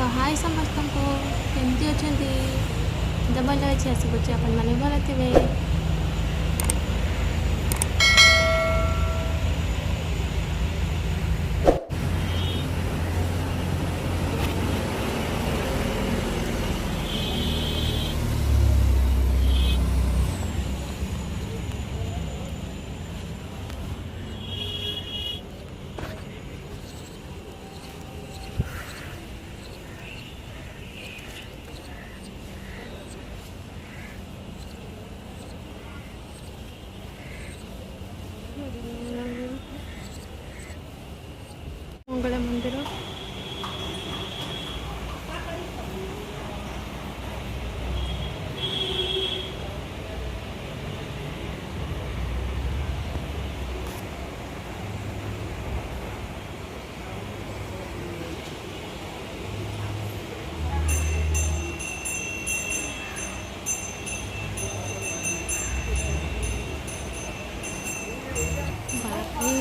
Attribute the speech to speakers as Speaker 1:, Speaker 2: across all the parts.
Speaker 1: तो हाय समस्त को केमती अच्छे डबल अच्छे आशा करुँच आपण मैंने भल थे। मंगला मंदिर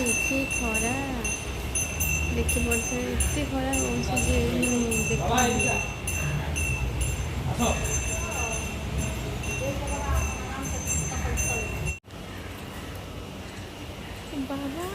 Speaker 1: एते खरा देखी पड़ते एते खरा बाबा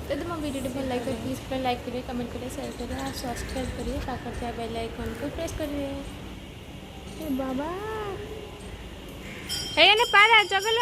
Speaker 1: यदि मो वीडियो भल लगे तो प्लीज़ पूरा लाइक करिए, कमेंट करिए, शेयर करिए और सब्सक्राइब करिए। पाकर चाहे बेल आइकन को प्रेस करिए। बाबा पारा जगल